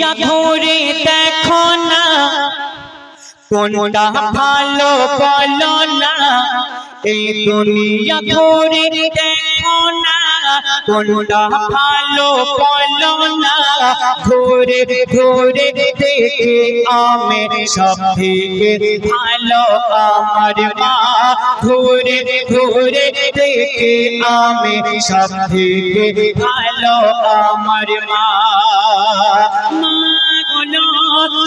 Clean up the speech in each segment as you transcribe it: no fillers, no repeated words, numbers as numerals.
দুনিয়া ঘুরে দেখো না কোনটা ভালো বলো না এই দুনিয়া ঘুরে দেখো না কোনটা ভালো বলো না ঘুরে ঘুরে দেখে আমি সব থেকে ভালো আমার মা ঘুরে ঘুরে দেখে আমি সব থেকে ভালো আমার মা মা গুলো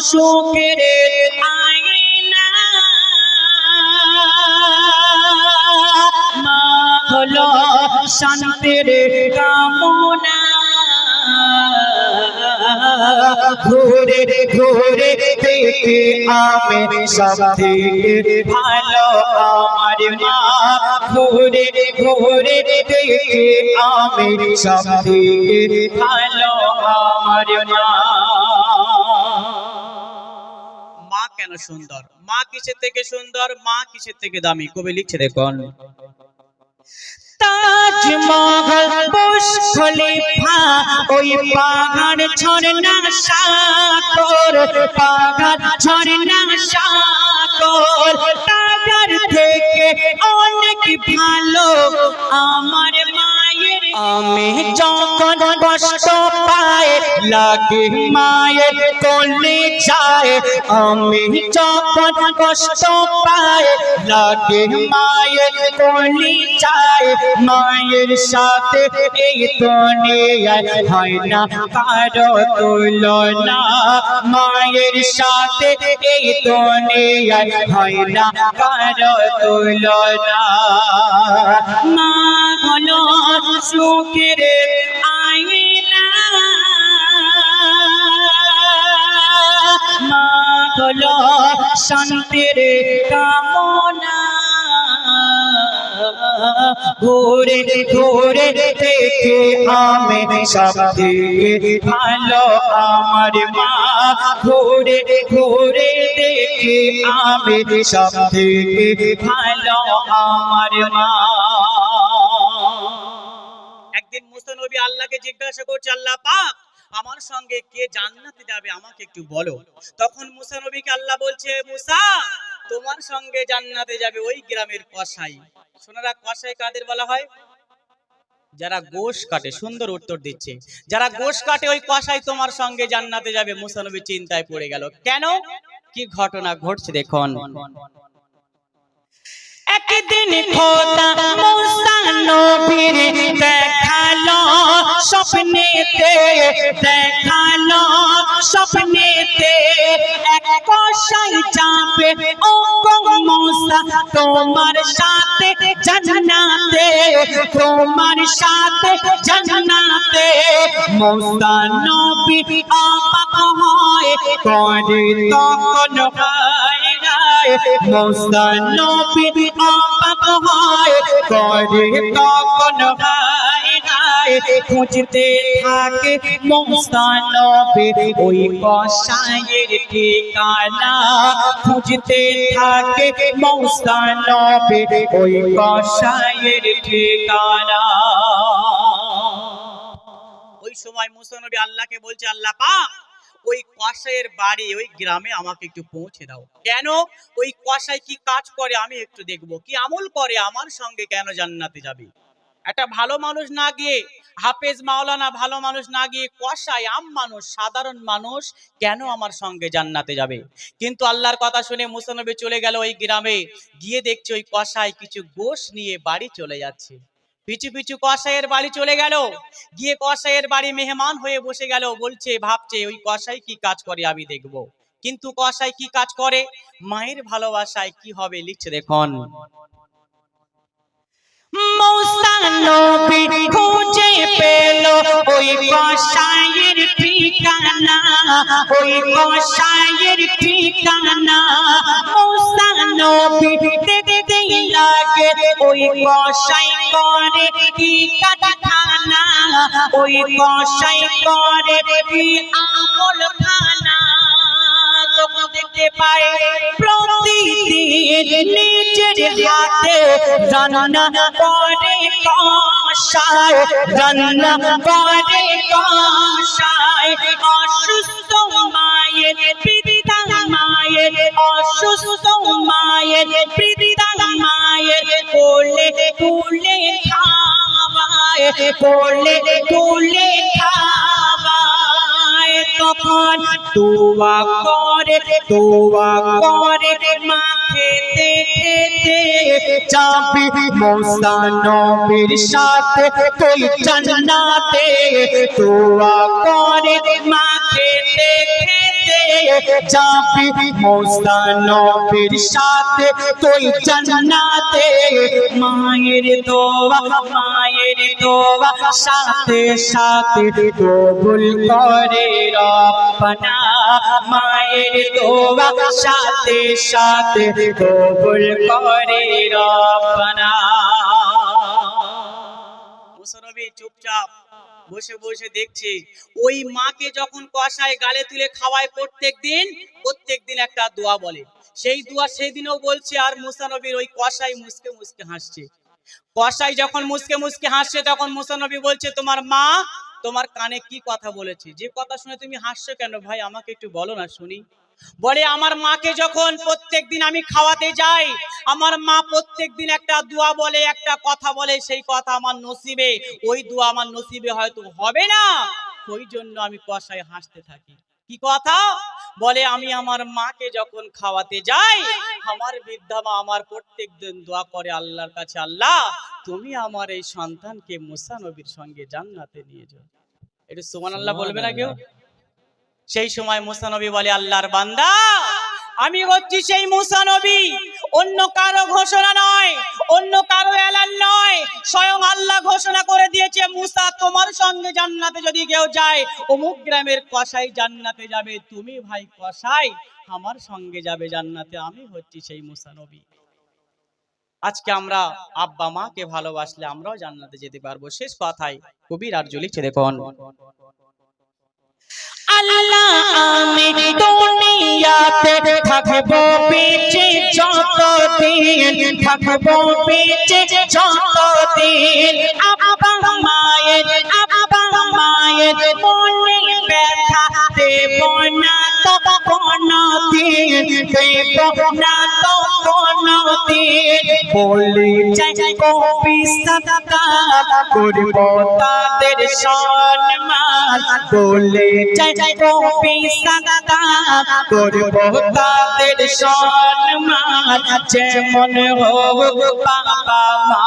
সুখের আয়না মা হলো শান্তির কামনা ঘুরে ঘুরে দেখে আমি সব থেকে ভালো আমার মা ঘুরে ঘুরে দেখে আমি সব থেকে ভালো আমার মা মা কেন সুন্দর মা কিসের থেকে সুন্দর মা কিসের থেকে দামি কবি লিখছে দেখুন তাজমহল বুর্জ খলিফা ওই পাহাড় ঝর্ণা সাগর পাহাড় ঝর্ণা সাগর টাকার থেকে অনেক ভালো আমার মায়ের আমি যখন কষ্ট পাই লাগে মায়ের কোলে যায় আমি যখন কষ্ট পাই লাগে মায়ের কোলে যায় মায়ের সাথে এই দুনিয়ায় হয় না কারো তুলনা মায়ের সাথে এই দুনিয়ায় হয় না কারো তুলনা মা হলো সুখের আয়না মা হলো শান্তির কামনা ঘুরে ঘুরে দেখে আমি সব থেকে ভালো আমার মা ঘুরে ঘুরে দেখে আমি সব থেকে ভালো আমার মা একদিন মুসা নবী আল্লাহকে জিজ্ঞাসা করছে আল্লাহ পাক আমার সঙ্গে কে জান্নাতে যাবে আমাকে একটু বলো তখন মুসা নবীকে আল্লাহ বলছে মুসা তোমার সঙ্গে জান্নাতে যাবে ওই গ্রামের কসাই সোনারা কসাই কাদের বলা হয় যারা গোশ কাটে সুন্দর উত্তর দিচ্ছে যারা গোশ কাটে ওই কসাই তোমার সঙ্গে জান্নাতে যাবে মুসা নবী চিন্তায় পড়ে গেল কেন কি ঘটনা ঘটছে দেখুন একদিন খোদা মুসা নবীর দেখালো স্বপ্নেতে দেখালো স্বপ্নেতে এক কসাই যাবে ও মুসা তোমার সাথে জান্নাতে তোমার সাথে জান্নাতে মুসা নবী অবাক হয় করে তখন মুসা নবী অবাক হয় করে তখন খুঁজতে থাকে মুসা নবী ওই কসাইয়ের ঠিকানা খুঁজতে থাকে মুসা নবী ওই কসাইয়ের ঠিকানা ওই সময় মুসা নবী আল্লাহকে বলছে আল্লাহ পাক ওই কসাইয়ের বাড়ি ওই গ্রামে আমাকে একটু পৌঁছে দাও কেন ওই কসাই কি কাজ করে আমি একটু দেখবো কি আমল করে আমার সঙ্গে কেন জান্নাতে যাবে একটা ভালো মানুষ না গিয়ে হাফেজ মাওলানা ভালো মানুষ না গিয়ে কসাই আম মানুষ সাধারণ মানুষ কেন আমার সঙ্গে জান্নাতে যাবে কিন্তু আল্লাহর কথা শুনে মুসা নবী চলে গেল ওই গ্রামে গিয়ে দেখছে ওই কসাই কিছু গোশ নিয়ে বাড়ি চলে যাচ্ছে পিছু পিছু কসাইয়ের বাড়ি চলে গেল গিয়ে কসাইয়ের বাড়ি মেহমান হয়ে বসে গেল বলছে ভাবছে ওই কসাই কি কাজ করে আমি দেখব কিন্তু কসাই কি কাজ করে মায়ের ভালোবাসায় কি হবে লিখছে দেখুন মুসা নবী খুঁজে পেল ওই কসাইয়ের ঠিকানা ওই কসাইয়ের ঠিকানা মুসা নবী দেখতেই লাগে ওই কসাই করে কি কারখানা ওই কসাই করে কি আমল খানা তখন দেখতে পায় প্রতিদিন নিজের হাতে রান্না করে কসাই রান্না করে কসাই অসুস্থ কোলে তুলে খাওয়ায় তখন দোয়া করে মা খেতে খেতে যাবি মুসা নবীর সাথে তুই জান্নাতে দোয়া করে মা খেতে খেতে যাবি মুসা নবীর সাথে তুই জান্নাতে মায়ের দোয়া সাথে সাথে কবুল করে রব্বানা মায়ের দোয়া সাথে সাথে কবুল করে রব্বানা। মুসা নবী চুপচাপ বসে বসে দেখছে ওই মাকে যখন কষায় গালে তুলে খাওয়ায় প্রত্যেকদিন একটা দোয়া বলে, সেই দোয়া সেদিনও বলছে। আর মুসা নবীর ওই কষাই মুসকে মুসকে হাসছে। কষাই যখন মুসকে মুসকে হাসছে তখন মুসা নবী বলছে, তোমার মা তোমার কানে কি কথা বলেছে, যে কথা শুনে তুমি হাসছো কেন ভাই, আমাকে একটু বলো না শুনি। বলে আমার মাকে যখন প্রত্যেকদিন আমি খাওয়াতে যাই, আমার মা প্রত্যেকদিন একটা দোয়া বলে, একটা কথা বলে, সেই কথা আমার নসিবে, ওই দোয়া আমার নসিবে হয়তো হবে না, ওই জন্য আমি কষায় হাসতে থাকি। কি কথা বলে, আমি আমার মাকে যখন খাওয়াতে যাই, আমার বৃদ্ধা মা আমার প্রত্যেকদিন দোয়া করে আল্লাহর কাছে, আল্লাহ তুমি আমার এই সন্তানকে মুসা নবীর সঙ্গে জান্নাতে নিয়ে যাও। একটু সুবহানাল্লাহ বলবে না কেউ? সেই সময় মুসা নবী বলে, আল্লাহর বান্দা আমি হচ্ছি সেই মুসা নবী, অন্য কারো ঘোষণা নয়, অন্য কারো এলান নয়, স্বয়ং আল্লাহ ঘোষণা করে দিয়েছে, মুসা তোমার সঙ্গে জান্নাতে যদি কেউ যায়, অমুক গ্রামের কসাই জান্নাতে যাবে, তুমি ভাই কসাই আমার সঙ্গে যাবে জান্নাতে, আমি হচ্ছি সেই মুসা নবী। আজকে আমরা আব্বা মাকে ভালোবাসলে আমরাও জান্নাতে যেতে পারবো। শেষ কথায় কবির আর লিখছে দেখুন, আল্লাহ আমি দুনিয়াতে থাকবো বেঁচে যতদিন, থাকবো বেঁচে যতদিন, আব্বা মায়ের মনে ব্যথা দেব না তো কোনদিন, দেব না তো কোনদিন, বলে যাই কবি সাদাত করব তাদের সম্মান, বলে যাই কবি সাদাত করব তাদের সম্মান, যেমন হোক বাবা মা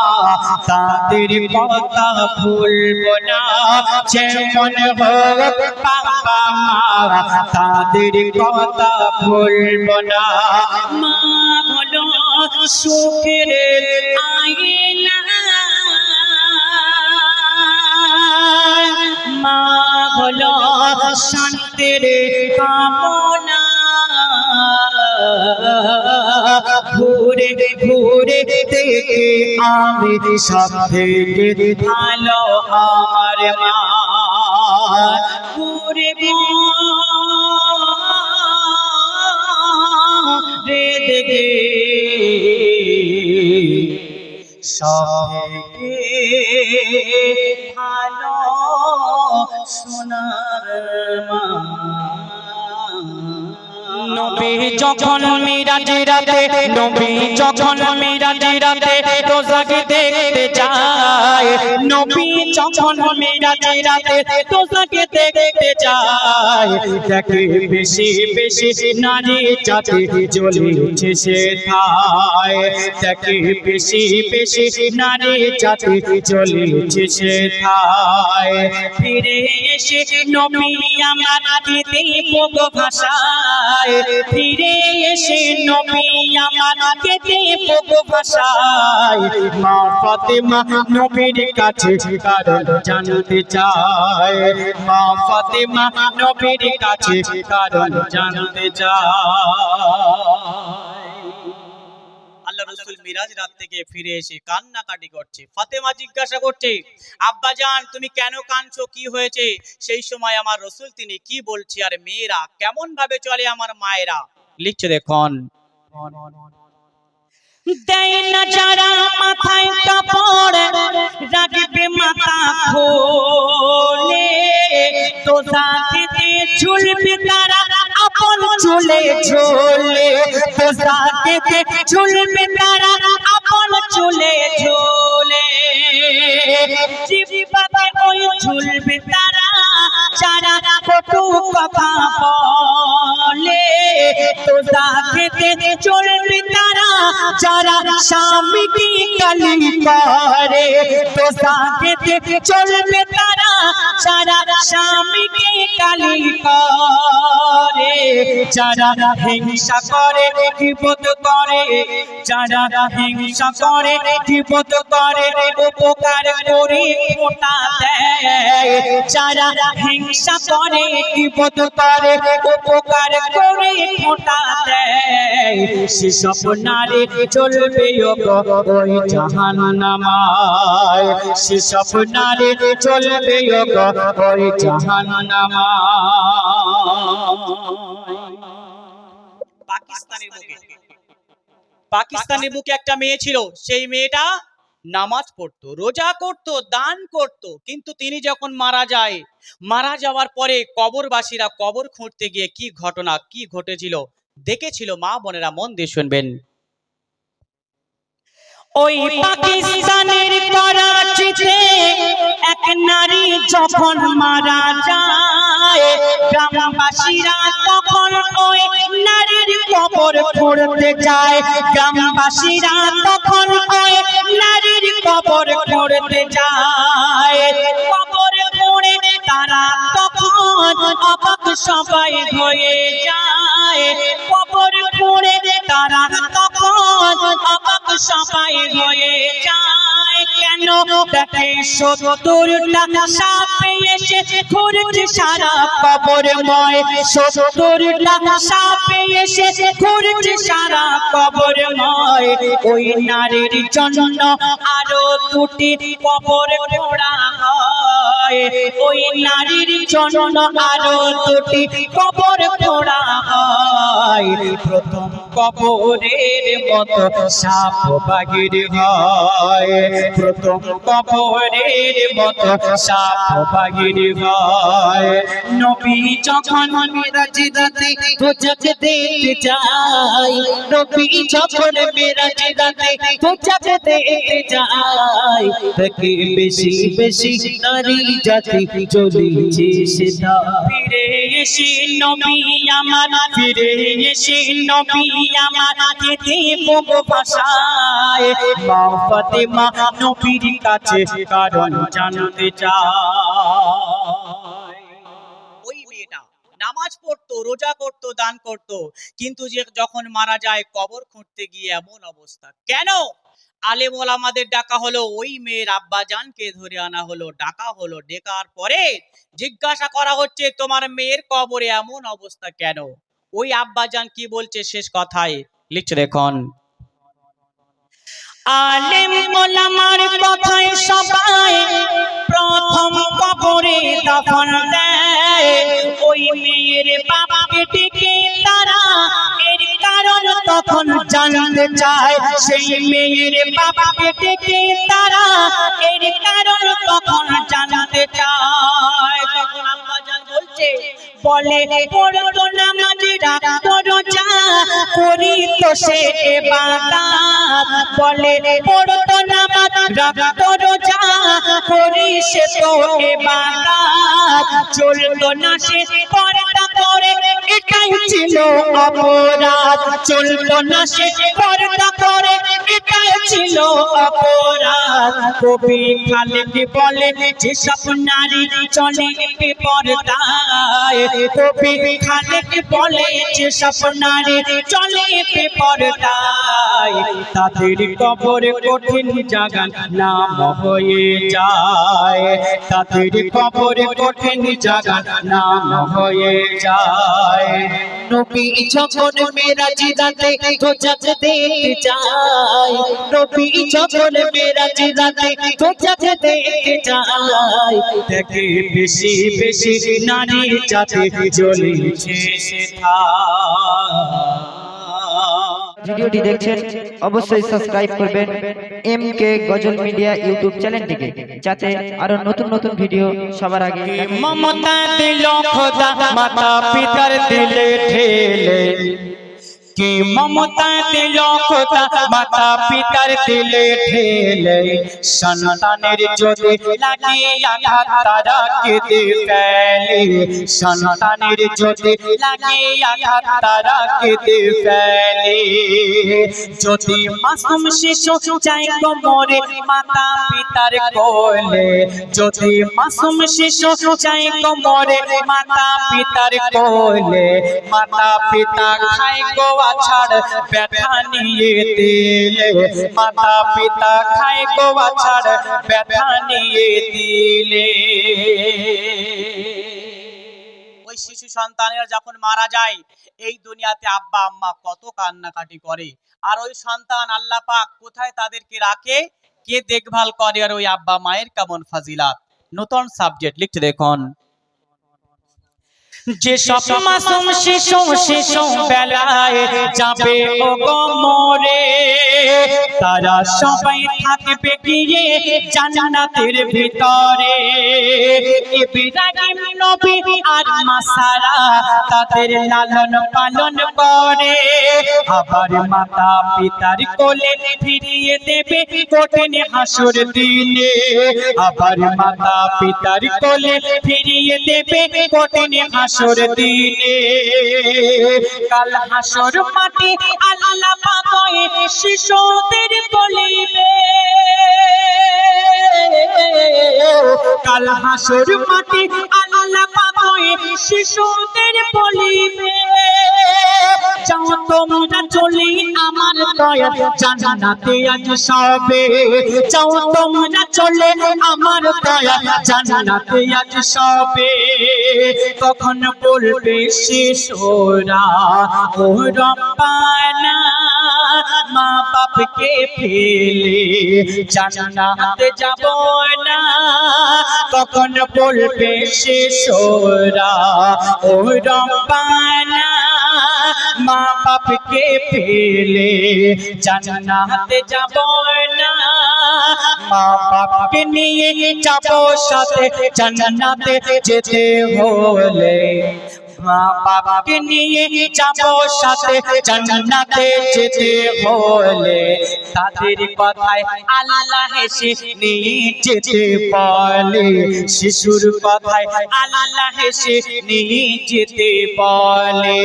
তাদের কথা ভুলব না, যেমন হোক বাবা মা তাদের কথা ভুলব না। মা হলো সুখের আয়না, মা হলো শান্তির কামনা, ঘুরে ঘুরে দেখে আমি সব থেকে ভালো আমার মা, ঘুরে ঘুরে দেখে সব থেকে ভালো সোনার মা। নবী যখন মিরাজে রাতে, নবী যখন মিরাজে রাতে রোজাকে দেখতে যায়, নবী যখন মিরাজে রাতে রোজাকে দেখতে যায়, দেখে বেশি বেশি নারী জাতি জ্বলেছে সেথায়, দেখে বেশি বেশি নারী জাতি জ্বলেছে সেথায়, ফিরে এসে নবী আমার দেব ভাষায়, ফিরে এসে নবী আমাকে দেব ভাষায়, মা ফাতেমা নবীর কাছে কারণ জানতে চায়, মা ফাতেমা নবীর কাছে কারণ জানতে চায়। আল্লাহ রাসূল মিরাজ রাত থেকে ফিরে এসে কান্নাকাটি করছে। ফাতেমা জিজ্ঞাসা করছে, আব্বাজান তুমি কেন কাঁদছো, কি হয়েছে? সেই সময় আমার রাসূল তিনি কি বলছে, আর মেয়েরা কেমন ভাবে চলে আমার মায়েরা, লিখছে দেখুন, দেয় না যারা মাথায় কাপড় রাখবে মাথা খোলে, তো সাথে ঝুলবে তারা আপন চুলে ঝোলে, তো সাথে ঝুলবে তারা আপন চুলে ঝোলে, জীবনের ঝুলবে তারা যারা কটু কথা বলে, তো খেতে চলবে তারা যারা স্বামীকে গালি করে, তো খেতে চলবে তারা যারা স্বামীকে গালি করে, যারা হিংসা করে বিপদ করে, যারা হিংসা করে বিপদ করে, উপকার করে ফোঁটা দেয়, যারা হিংসা করে বিপদ করে, উপকার করে ফোঁটা দেয়, সেসব নারী চলবে ওই জাহান্নামায়, সেসব নারী চলবে ওই জাহান্নামায়। পাকিস্তানের বুকে একটা মেয়ে ছিল, সেই মেয়েটা নামাজ পড়তো, রোজা করতো, দান করতো, কিন্তু তিনি যখন মারা যাওয়ার পরে কবরবাসীরা কবর খুঁড়তে গিয়ে কি ঘটনা কি ঘটেছিল দেখেছিল, মা বোনেরা মন দিয়ে শুনবেন। ওই পাকিস্তানের করাচিতে এক নারী যখন মারা যায়, গ্রামবাসীরা তখন ওই নারীর কবর খুঁড়তে যায়, গ্রামবাসীরা তখন ওই নারীর কবর খুঁড়তে যায়, কবর খুঁড়ে তারা তখন অবাক সবাই হয়ে যায়, কবর খুঁড়ে তারা তখন অবাক সবাই হয়ে যায়। কেন দেখে ৭০টা সাপ এসে ঘুরছে সারা কবরময়, ৭০টা সাপ এসে ঘুরছে সারা কবরময়, ওই নারীর জন্য আরো ২টি কবর খোঁড়া হয়, ওই নারীর জন্য আরো ২টি কবর খোঁড়া হয়, প্রথম কবরের মতো সাপ বাগির হয়, প্রথম কবরের মতো সাপ বাগির হয়। নবী যখন মেরাজ রাতে দোজখ দেখতে যায়, নবী যখন মেরাজ রাতে দোজখ দেখতে যায়, দেখে বেশি বেশি নারী জাতি চলেছে সেটা, ফিরে এসে নবী আমার, ফিরে এসে নবী আমার কেঁদে মুখ ভাষায়, মা ফাতেমা নবীর কাছে কারণ জানতে চায়। ওই মেয়েটা নামাজ পড়তো, রোজা করতো, দান করতো, কিন্তু যখন মারা যায় কবর খুঁড়তে গিয়ে এমন অবস্থা। কেন? আলেম ওলামাদের ডাকা হলো, ওই মেয়ের আব্বা জানকে ধরে আনা হলো, ডাকা হলো, ডেকার পরে জিজ্ঞাসা করা হচ্ছে তোমার মেয়ের কবরে এমন অবস্থা কেন? ওই আব্বা জান কি বলছে শেষ কথায় লিখছে দেখুন। আলেম ওলামার কথায় সবাই প্রথম কবরে দাফন দেয়, ওই মেয়ের বাবাকে ডেকে তারা এর কারণ তখন জানতে চায়, সেই মেয়ের বাবাকে ডেকে তারা এর কারণ তখন জানতে চায়। তখন আব্বা জান বলছে, বলে পড়তো নামাজ রাখতো রোজা করি তো সে ইবাদত, বলে পড়তো নামাজ রাখতো রোজা করি সে তো ইবাদত, চলতো না সে পর্দা করে এটাই ছিল অপরাধ, চলতো না সে পর্দা করে এটাই ছিল অপরাধ। কবি খালেক বলে যেসব নারী চলে বেপরদায়, কবি খালেক বলে যেসব নারী চলে বেপরদায়, তাদের কবর কঠিন জাগান নাম হয়ে যায়, তাদের কবর কঠিন জাগান নাম হয়ে যায়। নবী যখন মেরাজ রাতে দোজখ দেখতে যায়, নবী যখন মেরাজ রাতে দোজখ দেখতে যায়, দেখে বেশি বেশি নারী জাতি জ্বলছে সেথা। ভিডিওটি দেখছেন অবশ্যই সাবস্ক্রাইব করবেন এমকে গজল মিডিয়া ইউটিউব চ্যানেলটিকে, যাতে আরো নতুন নতুন ভিডিও সবার আগে। মমতা দিল খোদা মাতা পিতার দিলে ঠেলে, কি মমতা দিল খোদা মাতা পিতার দিলে ঢেলে সন্তানের যদি লাগে আঘাত তারা কেঁদে ফেলে সন্তানের যদি লাগে আঘাত তারা কেঁদে ফেলে যদি মাসুম শিশু চাই কোমরে মাতা পিতার কোলে যদি মাসুম শিশু চাই কোমরে মাতা পিতার কোলে মাতা পিতা খায় গো আছাড় ব্যথা নিয়ে দিলে মাতা পিতা খায় গো আছাড় ব্যথা নিয়ে দিলে ওই শিশু সন্তানেরা যখন মারা যায় এই দুনিয়াতে আব্বা আম্মা কত কান্নাকাটি করে, আর ওই সন্তান আল্লাহ পাক কোথায় তাদেরকে রাখে, কে দেখভাল করে, আর ওই আব্বা মায়ের কেমন ফাজিলাত। নতুন সাবজেক্ট লিখতে দেখুন। যে সব মাসুম শিশু শিশু বেলায় যাবে ও গো মরে তারা সবাই থাকবে গিয়ে জান্নাতের ভিতরে ইব্রাহিম নবী আর মাসারা তাদের লালন পালন করে আবার মাতা পিতার কোলে ফিরিয়ে দেবে কঠিন হাসর দিনে আবার মাতা পিতার কোলে ফিরিয়ে দেবে কঠিন হাসর দিনে কাল হাসর মাটি আল্লাহ পাক শিশুদের বলিবে কাল হাসর মাটি আল্লাহ পাক শিশুদের বলিবে যাও তোমরা চলে আমার দয়া জান্নাতে আজ সবে যাও তোমরা চলে আমার দয়া জান্নাতে আজ সবে তখন বলবে শিশুরা ও রব্বানা মা বাপকে ফেলে জান্নাতে যাব না তখন বলবে শিশুরা ও রব্বানা মা বাপকে ফেলে জান্নাতে যাব না মা বাপকে নিয়ে যাব সাথে জান্নাতে যেতে হলে মা বাবাকে নিয়ে যাব সাথে জান্নাতে যেতে হলে তাদের কথায় আল্লাহ হেসে নিয়ে যেতে বলে শিশুর কথায় আল্লাহ হেসে নিয়ে যেতে বলে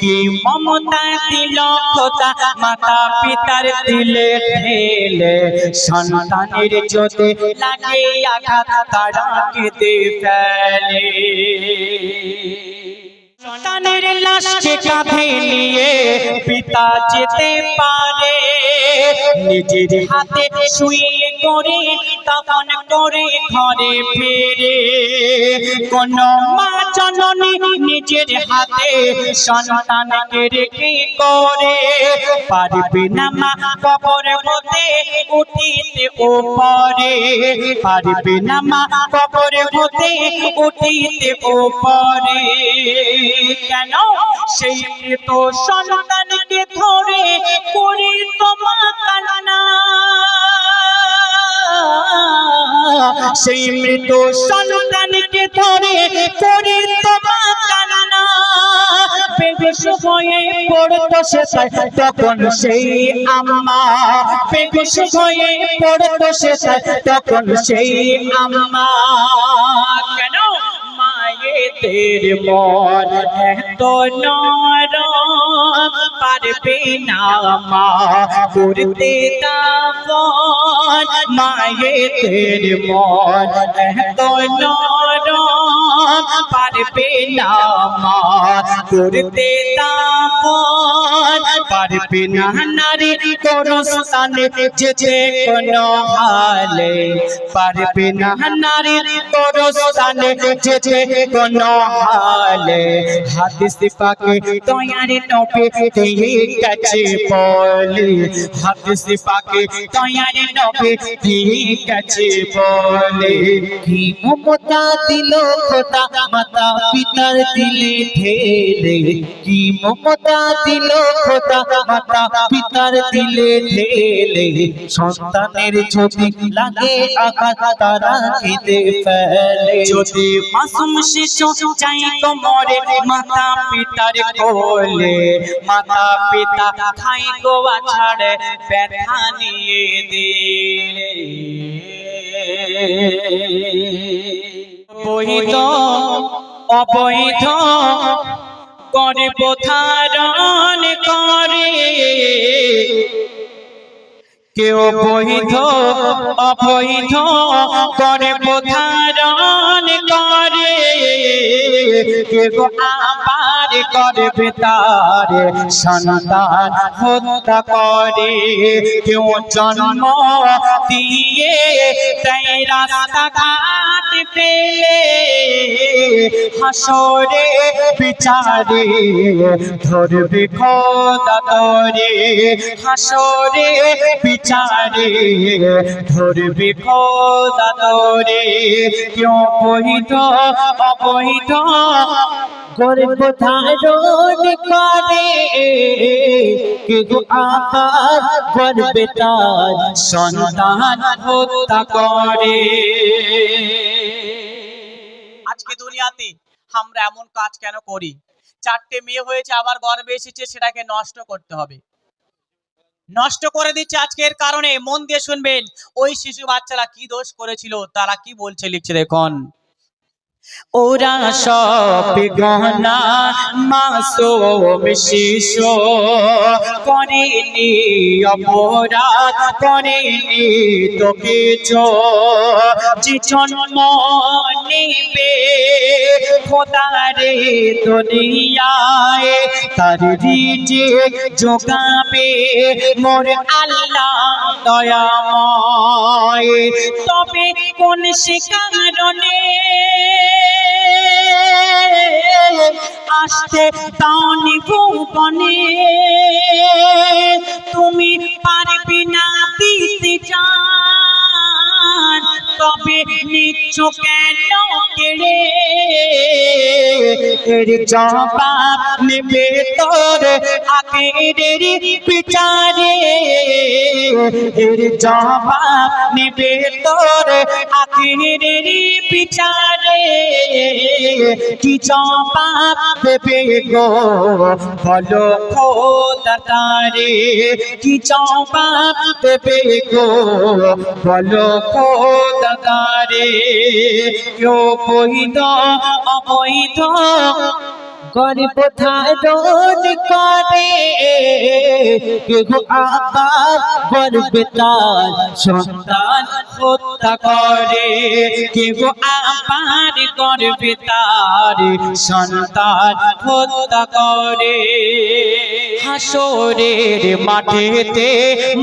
কি মমতা দিল খোদা মাতা পিতার দিলে ঢেলে সন্তানের যদি লাগে আঘাত তারা কেঁদে ফেলে সন্তানের লাশকে কাঁধে নিয়ে পিতা যেতে পারে নিজের হাতে শুয়ে করে তখন করে ঘরে ফেরে কোন মা জননী নিজের হাতে সন্তানকে রেখে করে পারবে না মা কবর হতে উঠিতে ওপরে পারবে না মা কবর হতে উঠিতে ওপরে কেন সেই মৃত সন্তানকে ধরে করে তোমা কান্না সেই মৃত সন্তানকে ধরে করে তোমা কান্না বেহুশ হয়ে পড়তো সে তখন সেই আম্মা বেহুশ হয়ে পড়তো সে তখন সেই আম্মা কেন মায়েদের মন এত নরম পারবে না মা করতে দাফন মায়েদের মন এত নরম পারবে না মা করতে দাফন পারবে না নারী গোরস্থানে যেতে কোনো হালে পারবে না নারী গোরস্থানে যেতে কোনো হালে হাদিস পাকে তৈয়ারি নবী দিয়ে গেছে বলে হাদিস পাকে তৈয়ারি নবী দিয়ে গেছে বলে কি মমতা দিল খোদা মাতা পিতার দিলে ঢেলে কি মমতা দিল খোদা মাতা পিতার দিলে ঢেলে সন্তানের যদি লাগে আঘাত তারা কেঁদে ফেলে যদি মাসুম শিশু চাই কোমরে মাতা পিতার কোলে মাতা পিতা খাই গোয়া ছাড়ে ব্যথা নিয়ে দিলে বৈধ অবৈধ গর্ভ ধারণ করে কেউ বৈধ অবৈধ গর্ভ ধারণ করে কেউ আবার গর্ভে তার সন্তান হত্যা করে কেউ জন্ম দিয়ে তাই রাস্তাঘাট ফেলে হাসরে বিচারে ধরবে খোদা তোরে হাসরে বিচারে ধরবে খোদা তোরে কেউ বৈধ অবৈধ গর্ভ ধারণ করে কেউ আবার গর্ভে তার সন্তান হত্যা করে। আজকে দুনিয়াতে আমরা এমন কাজ কেন করি? 4টে মেয়ে হয়েছে আবার গর্ভে এসেছে, সেটাকে নষ্ট করতে হবে, নষ্ট করে দিচ্ছে আজকের কারণে। মন দিয়ে শুনবেন, ওই শিশু বাচ্চারা কি দোষ করেছিল, তারা কি বলছে লিখছে দেখুন। ওরা সব গহনা মাসুম শিশু করেনি অপরাধ করেনি তো কিছু যে জন্ম নেবে খোদারে দুনিয়ায় তার রিজিক জোগাবে মোর আল্লাহ দয়াময়। তবে কোন সে কারণে আসতে তাওনি ভুবনে তুমি পারবি না দিতে জান, তবে নিচ্ছ কেন কেড়ে এর জবাব নেবে তোর আখেরের বিচারে এর জবাব নেবে তোর আখেরের বিচারে কি জবাব দেবে গো বলো খোদা তারে কি জবাব দেবে গো বলো খোদা তারে কেউ বৈধ অবৈধ গর্ভ ধারণ করে কেউ আবার গর্ভে তার সন্তান হত্যা করে কেউ আবার গর্ভে তার সন্তান হত্যা করে। হাসরের মাঠেতে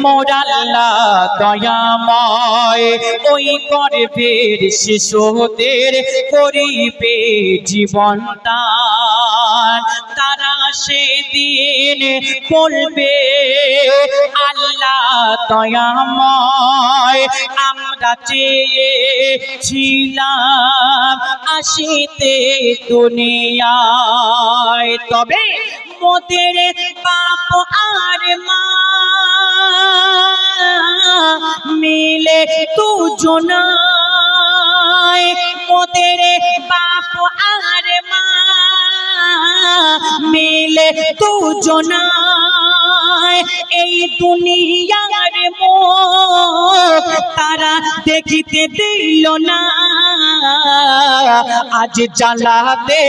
মোর আল্লাহ দয়াময় ওই গর্ভের শিশুদের করিবে জীবন দান। তারা সেদিন বলবে আল্লাহ দয়াময় আমরা চেয়েছিলাম আসিতে দুনিয়ায়, তবে মোদের বাপ আর মা মিলে দুজনায় মোদের বাপ আর মা মিলে দুজনায় এই দুনিয়ার মুখ তারা দেখিতে দিল না। আজ জ্বালাতে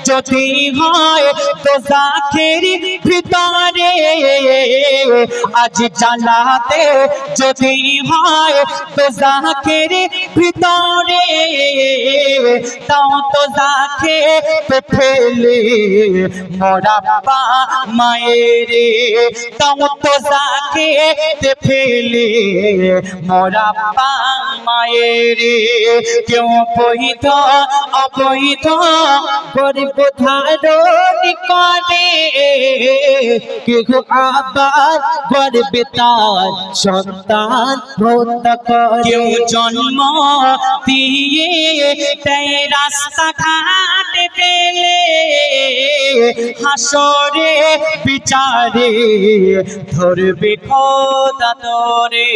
যদি হয় দোজাখের ভিতরে আজ জ্বালাতে যদি হয় দোজাখের ভিতরে তাও তো জাখে ফেলে মোরা পা মায়ের তাও তো জাখে ফেলে মোরা পা মায়ের কেউ অবৈধ অবৈধ গরিব ধারণ করে কেহ আবার গর্বে তার সন্তান হত্যা করে কেউ জন্ম দিয়ে তাই রাস্তা ঘাট পেলে হাসরে বিচারে ধরবে খোদা তোরে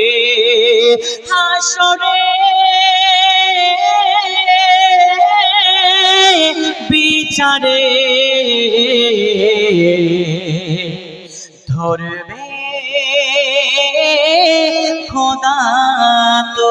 হাসরে বিচারে ধরবে খোদা তো